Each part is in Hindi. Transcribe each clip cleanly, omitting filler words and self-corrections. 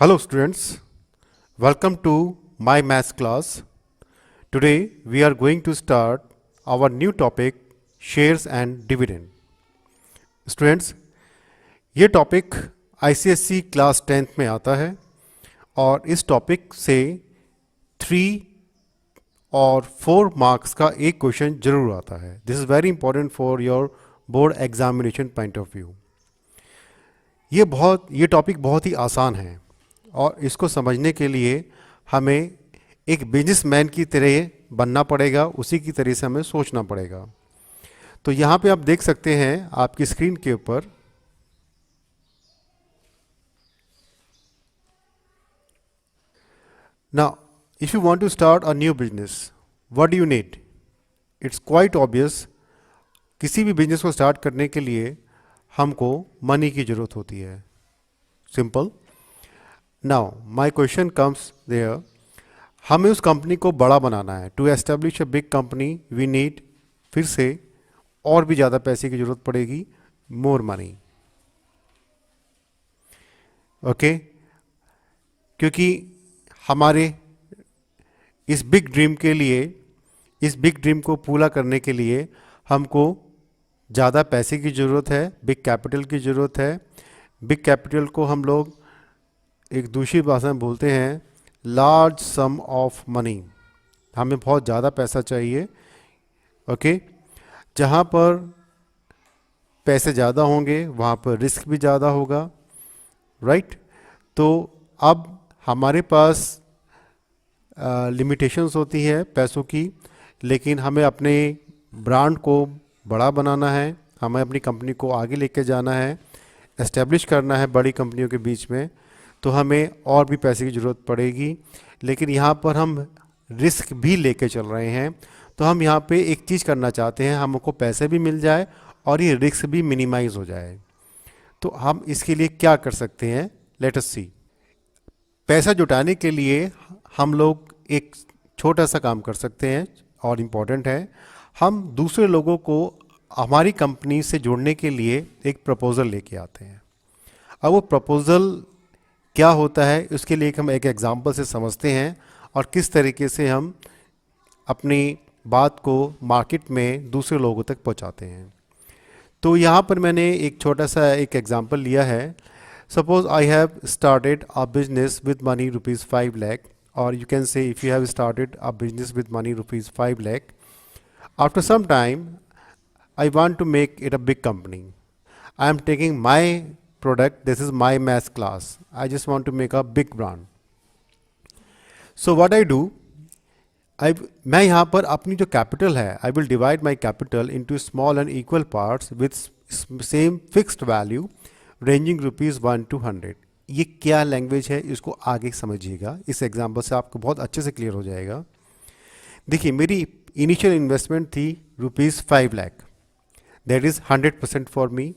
Hello students, welcome to my maths class. Today we are going to start our new topic shares and dividend. Students, ये टॉपिक ICSE क्लास 10th में आता है और इस टॉपिक से 3 और 4 मार्क्स का एक क्वेश्चन जरूर आता है. This is very important for your board examination point of view. ये टॉपिक बहुत ही आसान है और इसको समझने के लिए हमें एक बिजनेसमैन की तरह बनना पड़ेगा, उसी की तरह से हमें सोचना पड़ेगा. तो यहाँ पे आप देख सकते हैं आपकी स्क्रीन के ऊपर now if you want to start a new business, what do you need? It's quite obvious. किसी भी बिजनेस को स्टार्ट करने के लिए हमको मनी की ज़रूरत होती है. Simple. Now my question comes there, हमें उस कंपनी को बड़ा बनाना है. To establish a big company we need, फिर से और भी ज़्यादा पैसे की ज़रूरत पड़ेगी, मोर मनी. ओके, क्योंकि हमारे इस बिग ड्रीम के लिए, इस बिग ड्रीम को पूरा करने के लिए हमको ज़्यादा पैसे की ज़रूरत है, बिग कैपिटल की ज़रूरत है. बिग कैपिटल को हम लोग एक दूसरी भाषा में बोलते हैं लार्ज सम ऑफ मनी. हमें बहुत ज़्यादा पैसा चाहिए. ओके, जहाँ पर पैसे ज़्यादा होंगे वहाँ पर रिस्क भी ज़्यादा होगा, राइट. तो अब हमारे पास लिमिटेशंस होती है पैसों की, लेकिन हमें अपने ब्रांड को बड़ा बनाना है, हमें अपनी कंपनी को आगे लेके जाना है, एस्टेब्लिश करना है बड़ी कंपनियों के बीच में. तो हमें और भी पैसे की ज़रूरत पड़ेगी, लेकिन यहाँ पर हम रिस्क भी लेके चल रहे हैं. तो हम यहाँ पे एक चीज़ करना चाहते हैं, हमको पैसे भी मिल जाए और ये रिस्क भी मिनिमाइज हो जाए. तो हम इसके लिए क्या कर सकते हैं, लेट अस सी. पैसा जुटाने के लिए हम लोग एक छोटा सा काम कर सकते हैं और इम्पॉर्टेंट है. हम दूसरे लोगों को हमारी कंपनी से जोड़ने के लिए एक प्रपोज़ल लेके आते हैं. अब वो प्रपोज़ल क्या होता है उसके लिए हम एक एग्जांपल से समझते हैं और किस तरीके से हम अपनी बात को मार्केट में दूसरे लोगों तक पहुंचाते हैं. तो यहाँ पर मैंने एक छोटा सा एक एग्जांपल लिया है. Suppose I have started a business with money ₹5 lakh, or you can say if you have started a business with money ₹5 lakh, after some time I want to make it a big company. I am taking my product, this is my math class, I just want to make a big brand. So what I do, मैं यहाँ पर अपनी जो कैपिटल है, I will divide my capital into small and equal parts with same fixed value ranging ₹1 to 100. ये क्या लैंग्वेज है इसको आगे समझिएगा, इस एग्जांपल से आपको बहुत अच्छे से क्लियर हो जाएगा. देखिए, मेरी इनिशियल इन्वेस्टमेंट थी ₹5 lakh. That is 100% for me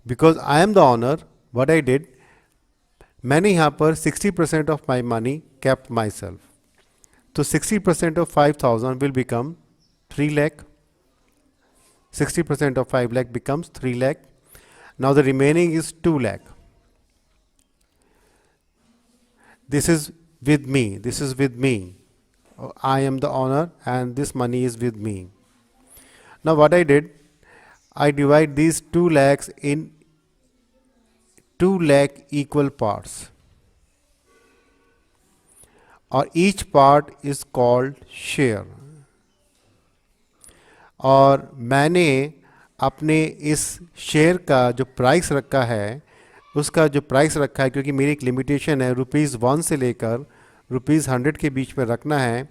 because I am the owner. What I did, मैंने यहाँ पर 60% of my money kept myself. तो 60% of 5,000 will become 3 lakh. 60% of 5 lakh becomes 3 lakh. Now the remaining is 2 lakh. This is with me. This is with me. I am the owner and this money is with me. Now what I did, I divide these 2 lakhs in 2 lakh equal parts. Or each part is called share. और मैंने अपने इस शेयर का जो प्राइस रखा है, उसका जो प्राइस रखा है, क्योंकि मेरी एक लिमिटेशन है ₹1 से लेकर ₹100 के बीच में रखना है.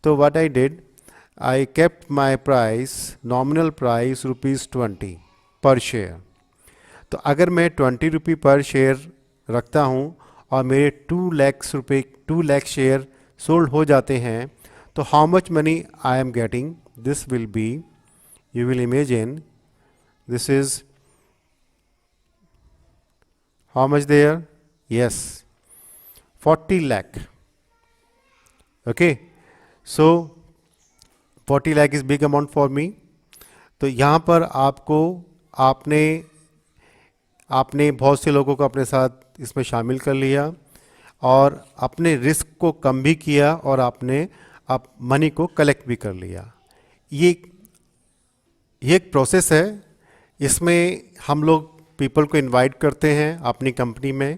तो what I did, I kept my price, nominal price ₹20 पर शेयर. तो अगर मैं ₹20 पर शेयर रखता हूँ और मेरे 2 लाख शेयर सोल्ड हो जाते हैं, तो how much money I am getting, this will be, you will imagine, this is how much there, yes, 40 lakh. Okay, so 40 lakh is big amount for me. तो यहाँ पर आपको आपने बहुत से लोगों को अपने साथ इसमें शामिल कर लिया और अपने रिस्क को कम भी किया और आपने आप मनी को कलेक्ट भी कर लिया। ये ये एक प्रोसेस है। इसमें हम लोग पीपल को इनवाइट करते हैं अपनी कंपनी में,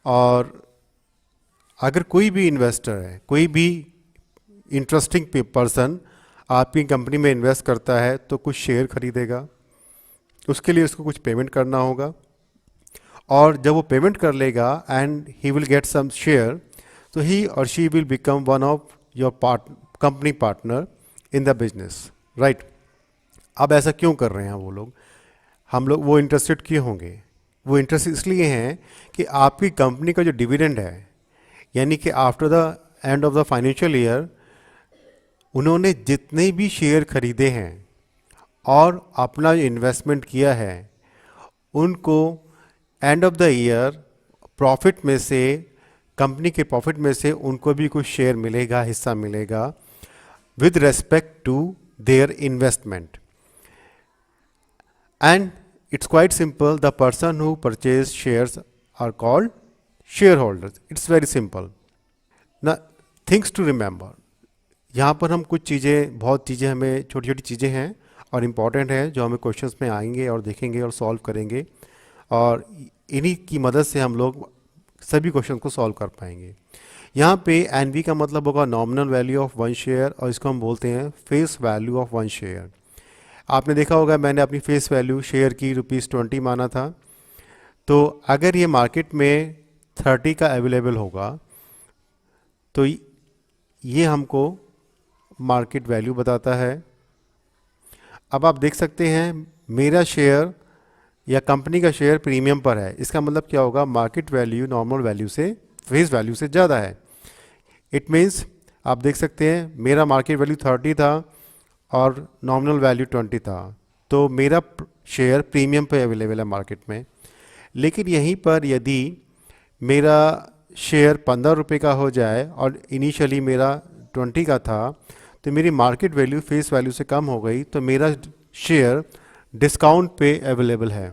और अगर कोई भी इन्वेस्टर है, कोई भी इंटरेस्टिंग पर्सन आपकी कंपनी में इन्वेस्ट करता है तो कुछ शेयर खरीदेगा, उसके लिए उसको कुछ पेमेंट करना होगा, और जब वो पेमेंट कर लेगा and he will get some share, तो ही और she will become one of your company partner in the business, right. अब ऐसा क्यों कर रहे हैं वो लोग, हम लोग वो इंटरेस्टेड क्यों होंगे? वो इंटरेस्ट इसलिए हैं कि आपकी कंपनी का जो डिविडेंड है, यानी कि after the end of the financial year उन्होंने जितने भी शेयर खरीदे हैं और अपना जो इन्वेस्टमेंट किया है, उनको end of the year profit में से, कंपनी के प्रॉफिट में से उनको भी कुछ शेयर मिलेगा, हिस्सा मिलेगा with respect to their investment. And it's quite simple. The person who purchased shares are called shareholders. It's very simple. Now, things to remember. यहाँ पर हम कुछ चीज़ें, बहुत चीज़ें हमें, छोटी छोटी चीज़ें हैं और इम्पॉर्टेंट हैं जो हमें क्वेश्चंस में आएंगे और देखेंगे और सॉल्व करेंगे, और इन्हीं की मदद से हम लोग सभी क्वेश्चन को सॉल्व कर पाएंगे। यहाँ पे एनवी का मतलब होगा nominal value of one share, और इसको हम बोलते हैं face value of one share. आपने देखा होगा मैंने अपनी फेस वैल्यू शेयर की ₹20 माना था, तो अगर ये मार्केट में 30 का अवेलेबल होगा तो ये हमको मार्केट वैल्यू बताता है। अब आप देख सकते हैं मेरा शेयर या कंपनी का शेयर प्रीमियम पर है, इसका मतलब क्या होगा, मार्केट वैल्यू नॉर्मल वैल्यू से, फेस वैल्यू से ज़्यादा है। इट मीन्स आप देख सकते हैं मेरा मार्केट वैल्यू 30 था और नॉमिनल वैल्यू 20 था, तो मेरा शेयर प्रीमियम पे अवेलेबल है मार्केट में। लेकिन यहीं पर यदि मेरा शेयर ₹15 का हो जाए और इनिशियली मेरा 20 का था, तो मेरी मार्केट वैल्यू फेस वैल्यू से कम हो गई, तो मेरा शेयर डिस्काउंट पे अवेलेबल है।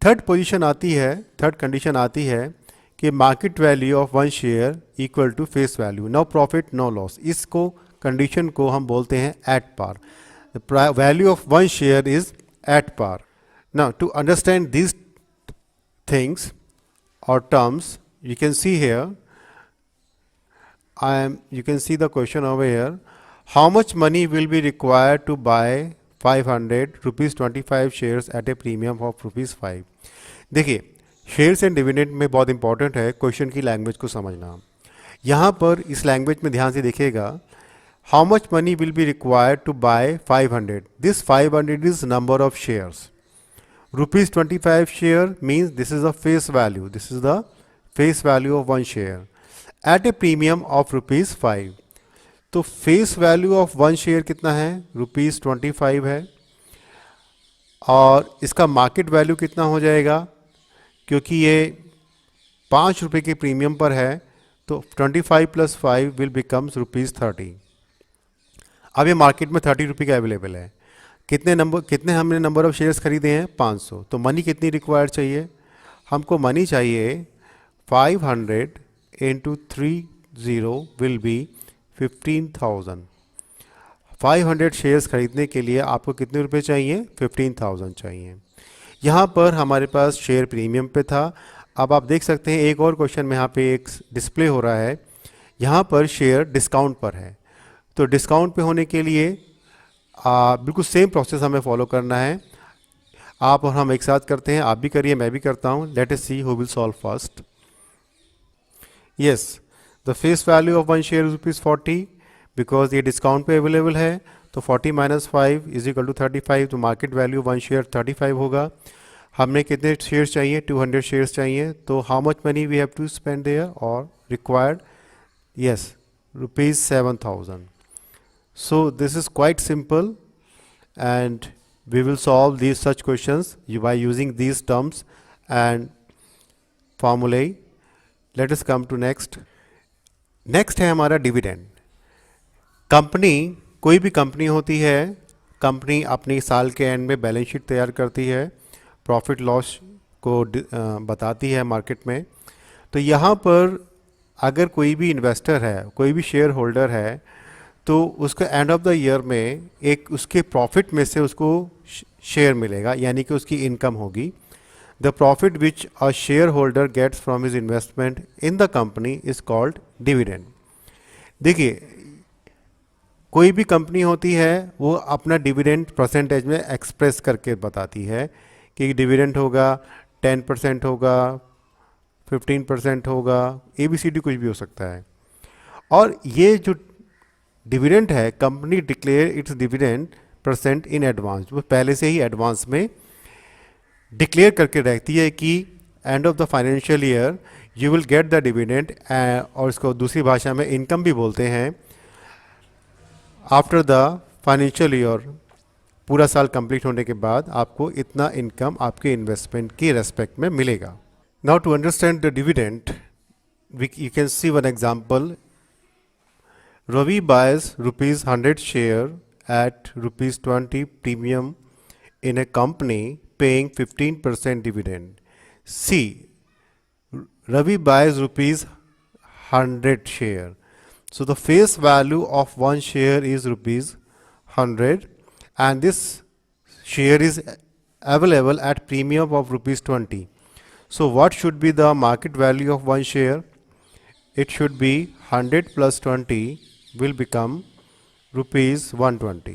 थर्ड पोजीशन आती है, थर्ड कंडीशन आती है कि market value of one share equal to face value, no profit no loss. इसको कंडीशन को हम बोलते हैं at par. The value of one share is at par. Now to understand this things और terms, you can see here, you can see the question over here. How much money will be required to buy 500 rupees 25 shares at a premium of rupees 5? देखिए, शेयर्स एंड डिविडेंड में बहुत इंपॉर्टेंट है क्वेश्चन की लैंग्वेज को समझना। यहाँ पर इस लैंग्वेज में ध्यान से देखिएगा, how much money will be required to buy 500, this 500 is number of shares, ₹25 share means this is the face value, this is the face value of one share at a premium of ₹5। तो face value of one share कितना है, ₹25 है, और इसका मार्केट वैल्यू कितना हो जाएगा, क्योंकि ये ₹5 के प्रीमियम पर है, तो 25 + 5 विल बिकम्स ₹30। अब ये मार्केट में ₹30 का अवेलेबल है। कितने हमने नंबर ऑफ शेयर्स खरीदे हैं, 500। तो मनी कितनी रिक्वायर्ड चाहिए, हमको मनी चाहिए 500 × 30 विल बी 15,000। 500 शेयर्स खरीदने के लिए आपको कितने रुपए चाहिए, 15,000 चाहिए। यहाँ पर हमारे पास शेयर प्रीमियम पे था। अब आप देख सकते हैं एक और क्वेश्चन में यहाँ पे एक डिस्प्ले हो रहा है, यहाँ पर शेयर डिस्काउंट पर है। तो डिस्काउंट पे होने के लिए बिल्कुल सेम प्रोसेस हमें फॉलो करना है। आप और हम एक साथ करते हैं, आप भी करिए, मैं भी करता हूँ। Let us see who will solve first. Yes, the face value of one share ₹40, because ये डिस्काउंट पे अवेलेबल है, तो 40 - 5 = 35। तो मार्केट वैल्यू वन शेयर 35 होगा। हमने कितने शेयर्स चाहिए, 200 शेयर्स चाहिए। तो how much money we have to spend there और required, yes, ₹7,000। So this is quite simple, and we will solve these such questions by using these terms and formulae. Let us come to next. Next है हमारा डिविडेंड। कंपनी, कोई भी कंपनी होती है, कंपनी अपनी साल के एंड में बैलेंस शीट तैयार करती है, प्रॉफिट लॉस को बताती है मार्केट में। तो यहाँ पर अगर कोई भी इन्वेस्टर है, कोई भी शेयर होल्डर है, तो उसको एंड ऑफ द ईयर में एक उसके प्रॉफिट में से उसको शेयर मिलेगा, यानी कि उसकी इनकम होगी। The profit which a share holder gets from his investment in the company is called dividend. देखिए, कोई भी कंपनी होती है वो अपना डिविडेंड परसेंटेज में एक्सप्रेस करके बताती है कि डिविडेंड होगा 10% होगा, 15% होगा, ABCD कुछ भी हो सकता है। और ये जो डिविडेंड है, company declare it's dividend percent in advance, वो पहले से ही एडवांस में डिक्लेयर करके रहती है कि end of the financial year you will get the dividend, और इसको दूसरी भाषा में इनकम भी बोलते हैं। आफ्टर द फाइनेंशियल ईयर, पूरा साल कंप्लीट होने के बाद आपको इतना इनकम आपके इन्वेस्टमेंट की रेस्पेक्ट में मिलेगा। Now to understand the dividend, you can see one example. Ravi buys rupees 100 share at rupees 20 premium in a company paying 15% dividend. See, Ravi buys rupees 100 share. So the face value of one share is rupees 100, and this share is available at premium of rupees 20. So what should be the market value of one share? It should be 100 plus 20 will become rupees 120.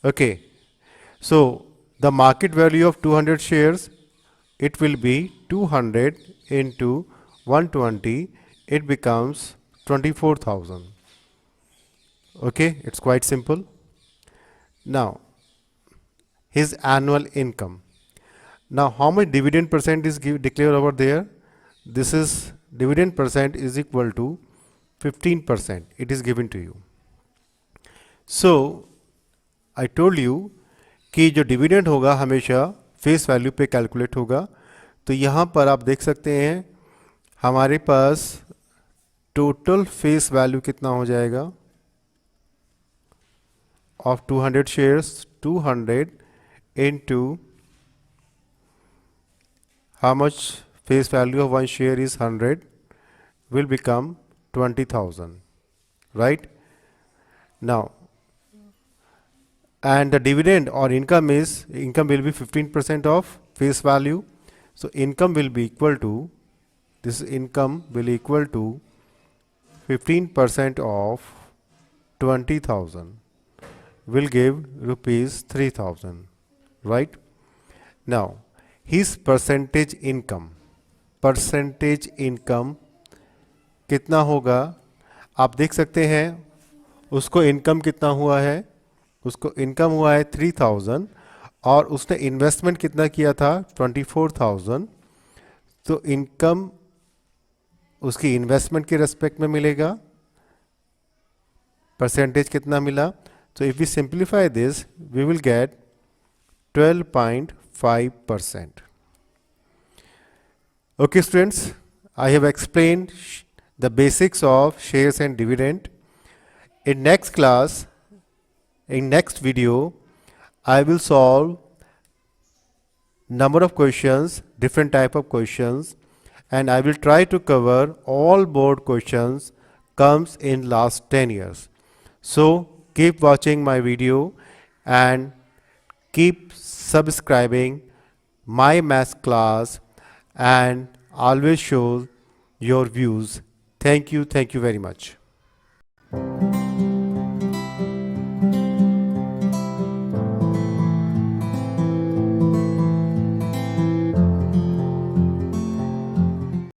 Okay, so the market value of 200 shares, it will be 200 into 120, it becomes 24,000. Okay, it's quite simple. Now his annual income. Now how much dividend percent is declared over there? This is dividend percent is equal to 15%, it is given to you. So I told you कि जो डिविडेंड होगा हमेशा फेस वैल्यू पे कैलकुलेट होगा। तो यहाँ पर आप देख सकते हैं हमारे पास टोटल फेस वैल्यू कितना हो जाएगा of 200 shares, 200 into how much face value of one share is 100 will become 20,000, right? Now, and the dividend or income will be 15% of face value. So income will be equal to, this income will equal to 15% of 20,000 will give rupees 3,000, right? Now his percentage income कितना होगा आप देख सकते हैं। उसको इनकम कितना हुआ है, उसको इनकम हुआ है 3,000 और उसने इन्वेस्टमेंट कितना किया था 24,000। तो इनकम उसकी इन्वेस्टमेंट के रेस्पेक्ट में मिलेगा, परसेंटेज कितना मिला। तो if we simplify this we will get 12.5%. Okay students, I have explained the basics of shares and dividend. In next class, in next video, I will solve number of questions, different type of questions, and I will try to cover all board questions comes in last 10 years. So keep watching my video and keep subscribing my maths class and always show your views. Thank you very much.